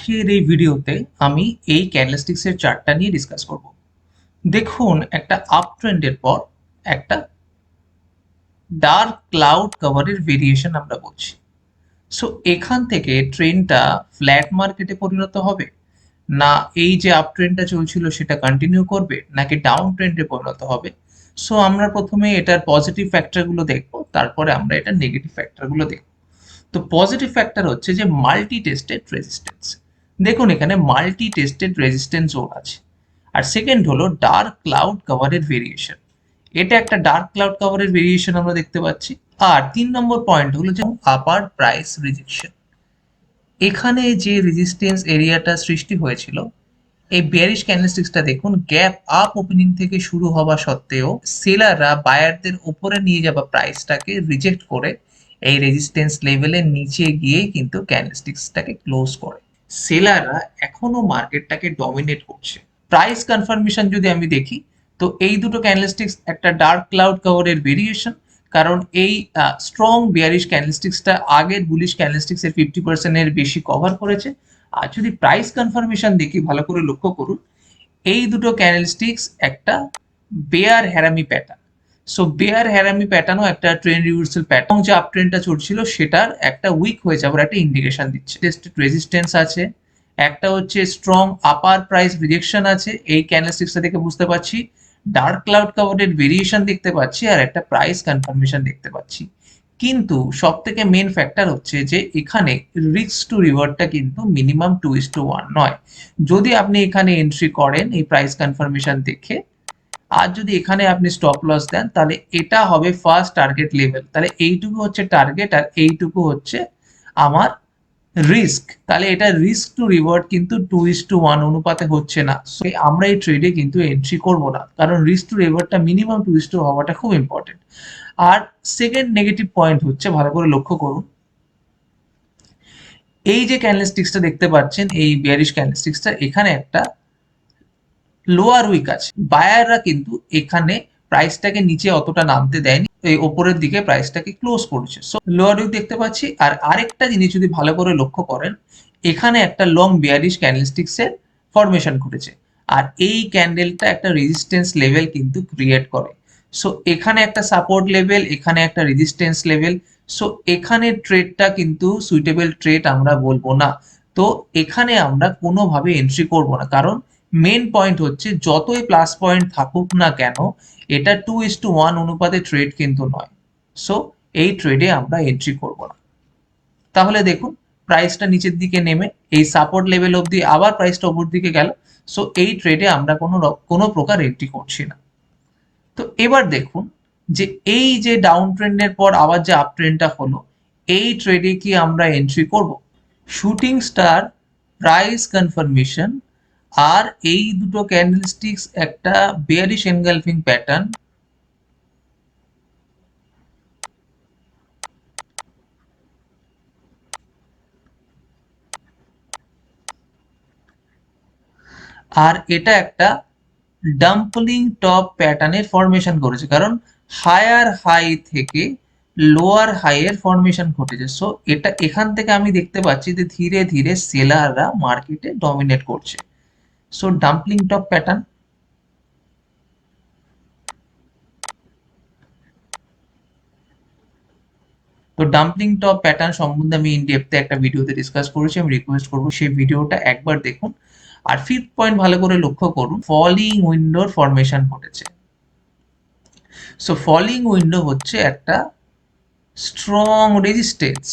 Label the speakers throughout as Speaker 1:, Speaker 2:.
Speaker 1: আজকের এই ভিডিওতে আমি এই ক্যান্ডেলস্টিক্সের চার্টটা নিয়ে ডিসকাস করব। দেখুন, একটা আপ ট্রেন্ডের পর একটা ডার্ক ক্লাউড কভারের ভেরিয়েশন আমরা বলছি। সো এখান থেকে ট্রেন্ডটা ফ্ল্যাট মার্কেটে পরিণত হবে, না এই যে আপ ট্রেন্ডটা চলছিল সেটা কন্টিনিউ করবে, নাকি ডাউন ট্রেন্ডে পরিণত হবে। সো আমরা প্রথমে এটার পজিটিভ ফ্যাক্টরগুলো দেখব, তারপরে আমরা এটার নেগেটিভ ফ্যাক্টরগুলো দেখব। তো পজিটিভ ফ্যাক্টর হচ্ছে যে মাল্টি টেস্টেড রেজিস্ট্যান্স। দেখুন, এখানে মাল্টি টেস্টেড রেজিস্ট্যান্স জোন আছে। আর সেকেন্ড হলো ডার্ক ক্লাউড কভারের ভেরিয়েশন। এটা একটা ডার্ক ক্লাউড কভারের ভেরিয়েশন আমরা দেখতে পাচ্ছি। আর 3 নম্বর পয়েন্ট হলো যে আপার প্রাইস রিজেকশন। এখানে যে রেজিস্ট্যান্স এরিয়াটা সৃষ্টি হয়েছিল, এই বেয়ারিশ ক্যান্ডেলস্টিক্সটা দেখুন, গ্যাপ আপ ওপেনিং থেকে শুরু হওয়া সত্ত্বেও সেলাররা বায়ারদের উপরে নিয়ে যাওয়া প্রাইসটাকে রিজেক্ট করে এই রেজিস্ট্যান্স লেভেলের নিচে গিয়ে কিন্তু ক্যান্ডেলস্টিক্সটাকে ক্লোজ করে। সেলাররা এখনো মার্কেটটাকে ডমিনেট করছে। প্রাইস কনফার্মেশন যদি আমি দেখি, তো এই দুটো ক্যান্ডেলস্টিক্স একটা ডার্ক ক্লাউড কভারের ভেরিয়েশন, কারণ এই স্ট্রং বিয়ারিশ ক্যান্ডেলস্টিক্সটা আগের বুলিশ ক্যান্ডেলস্টিক্সের 50% বেশি কভার করেছে। আর যদি প্রাইস কনফার্মেশন দেখি, ভালো করে লক্ষ্য করুন, এই দুটো ক্যান্ডেলস্টিক্স একটা বেয়ার হ্যারামি প্যাটার্ন। সো বেয়ার হ্যারামি প্যাটার্নও একটা ট্রেন্ড রিভার্সাল প্যাটার্ন, যে আপ ট্রেন্ডটা চলছিল সেটার একটা উইক হয়ে যাওয়ার একটা ইন্ডিকেশন দিচ্ছে। টেস্টেড রেজিস্ট্যান্স আছে, একটা হচ্ছে স্ট্রং আপার প্রাইস রিজেকশন আছে, এই ক্যান্ডেলস্টিক্সটা দেখে বুঝতে পারছি। ডার্ক ক্লাউড কভারের ভেরিয়েশন দেখতে পাচ্ছি, আর একটা প্রাইস কনফার্মেশন দেখতে পাচ্ছি। কিন্তু সব থেকে মেন ফ্যাক্টর হচ্ছে যে এখানে রিস্ক টু রিওয়ার্ডটা কিন্তু মিনিমাম 2:1 নয়। যদি আপনি এখানে এন্ট্রি করেন এই প্রাইস কনফার্মেশন দেখে, আর যদি এখানে আপনি স্টপ লস দেন, তাহলে এটা হবে ফার্স্ট টার্গেট লেভেল। তাহলে এইটুকু হচ্ছে টার্গেট, আর এইটুকু হচ্ছে আমার রিস্ক। তাহলে এটা রিস্ক টু রিওয়ার্ড কিন্তু 2:1 অনুপাতে হচ্ছে না। সো আমরা এই ট্রেডে কিন্তু এন্ট্রি করব না, কারণ রিস্ক টু রিওয়ার্ডটা মিনিমাম 2:2 হওয়াটা খুব ইম্পর্টেন্ট। আর সেকেন্ড নেগেটিভ পয়েন্ট হচ্ছে, ভালো করে লক্ষ্য করুন, এই যে ক্যান্ডেলস্টিক্সটা দেখতে পাচ্ছেন, এই বিয়ারিশ ক্যান্ডেলস্টিক্সটা, এখানে একটা লোয়ার উইক আছে। বায়াররা কিন্তু এখানে প্রাইসটাকে নিচে অতটা নামতে দেয়নি, এই ওপরের দিকে প্রাইসটাকে ক্লোজ করেছে। সো লোয়ার উইক দেখতে পাচ্ছি। আর আরেকটা জিনিস যদি ভালো করে লক্ষ্য করেন, এখানে একটা লং বিয়ারিশ ক্যান্ডেলস্টিক্সের ফরমেশন ঘটেছে, আর এই ক্যান্ডেলটা একটা রেজিস্ট্যান্স লেভেল কিন্তু ক্রিয়েট করে। সো এখানে একটা সাপোর্ট লেভেল, এখানে একটা রেজিস্ট্যান্স লেভেল। সো এখানে ট্রেডটা কিন্তু সুইটেবল ট্রেড আমরা বলবো না। তো এখানে আমরা কোনোভাবে এন্ট্রি করব না, কারণ মেন পয়েন্ট হচ্ছে যতই প্লাস পয়েন্ট থাকুক না কেন, এটা 2:1 অনুপাতে ট্রেড কিন্তু নয়। সো এই ট্রেডে আমরা এন্ট্রি করব না। তাহলে দেখুন, প্রাইসটা নিচের দিকে নেমে এই সাপোর্ট লেভেল অবধি আবার প্রাইসটা উপর দিকে গেল। সো এই ট্রেডে আমরা কোনো প্রকার এন্ট্রি করছি না। তো এবার দেখুন যে এই যে ডাউন ট্রেন্ডের পর আবার যে আপ ট্রেন্ডটা হলো, এই ট্রেডে কি আমরা এন্ট্রি করব? শুটিং স্টার, প্রাইস কনফার্মেশন, আর এই দুটো ক্যান্ডেলস্টিক্স একটা বেয়ারিশ এনগালফিং প্যাটার্ন, আর এটা একটা ডাম্পলিং টপ প্যাটার্নের ফরমেশন করেছে, কারণ হায়ার হাই থেকে লোয়ার হাই এর ফরমেশন ঘটেছে। সো এটা এখান থেকে আমি দেখতে পাচ্ছি যে ধীরে ধীরে সেলাররা মার্কেটে ডমিনেট করছে। So dumpling top pattern. তো ডাম্পলিং টপ প্যাটার্ন সম্বন্ধে আমি ইন ডেপথে একটা ভিডিওতে ডিসকাস করেছি, আমি রিকোয়েস্ট করবো সেই ভিডিওটা একবার দেখুন। আর ফিফথ পয়েন্ট ভালো করে লক্ষ্য করুন, ফলিং উইন্ডোর ফরমেশন ঘটেছে। সো ফলিং উইন্ডো হচ্ছে একটা স্ট্রং রেজিস্ট্যান্স,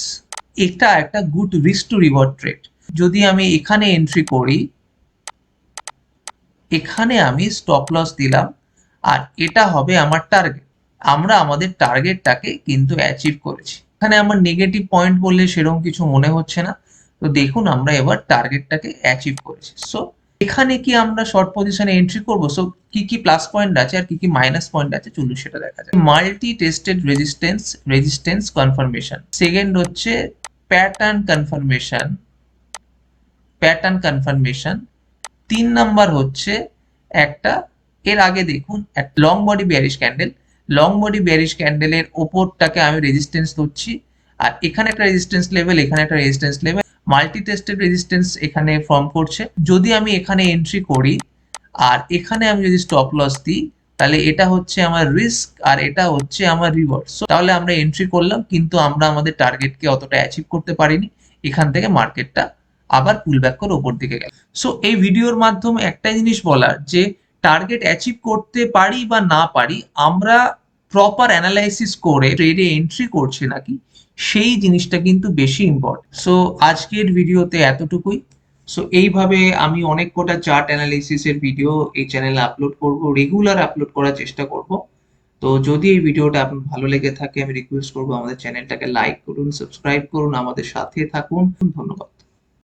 Speaker 1: এটা একটা good risk to reward trade. যদি আমি এখানে এন্ট্রি করি, এখানে আমি স্টপ লস দিলাম, আর এটা হবে আমার টার্গেট। আমরা আমাদের টার্গেটটাকে কিন্তু অ্যাচিভ করেছি। এখানে আমার নেগেটিভ পয়েন্ট বললে সেরকম কিছু মনে হচ্ছে না। তো দেখুন, আমরা এবার টার্গেটটাকে অ্যাচিভ করেছি। সো এখানে কি আমরা শর্ট পজিশনে এন্ট্রি করব? সো কি কি প্লাস পয়েন্ট আছে আর কি কি মাইনাস পয়েন্ট আছে, চলুন সেটা দেখা যায়। Multi tested resistance confirmation, second হচ্ছে প্যাটার্ন কনফার্মেশন, 3 নাম্বার হচ্ছে একটা, এর আগে দেখুন একটা long body bearish candle, long body bearish ক্যান্ডেলের ওপরটাকে আমি রেজিস্ট্যান্স ধরছি, আর এখানে একটা রেজিস্ট্যান্স লেভেল, এখানে একটা resistance level, multi tested resistance এখানে ফর্ম করছে। যদি আমি এখানে এন্ট্রি করি আর এখানে আমি যদি স্টপ লস দিই, তাহলে এটা হচ্ছে আমার রিস্ক আর এটা হচ্ছে আমার রিওয়ার্ড। সো তাহলে আমরা এন্ট্রি করলাম, কিন্তু আমরা আমাদের টার্গেটকে অতটা অ্যাচিভ করতে পারিনি। এখান থেকে মার্কেটটা আবার পুল ব্যাক করে ওপর দিকে গেল। সো এই ভিডিওর মাধ্যমে একটাই জিনিস বলার, যে টার্গেট অ্যাচিভ করতে পারি বা না পারি, আমরা প্রপার অ্যানালাইসিস করে ট্রেডে এন্ট্রি করছি নাকি, সেই জিনিসটা কিন্তু বেশি ইম্পর্টেন্ট। সো আজকের ভিডিওতে এতটুকুই। সো এইভাবে আমি অনেক কটা চার্ট অ্যানালিসিসের ভিডিও এই চ্যানেলে আপলোড করব, রেগুলার আপলোড করার চেষ্টা করব। তো যদি এই ভিডিওটা আপনার ভালো লেগে থাকে, আমি রিকোয়েস্ট করবো আমাদের চ্যানেলটাকে লাইক করুন, সাবস্ক্রাইব করুন, আমাদের সাথে থাকুন। ধন্যবাদ।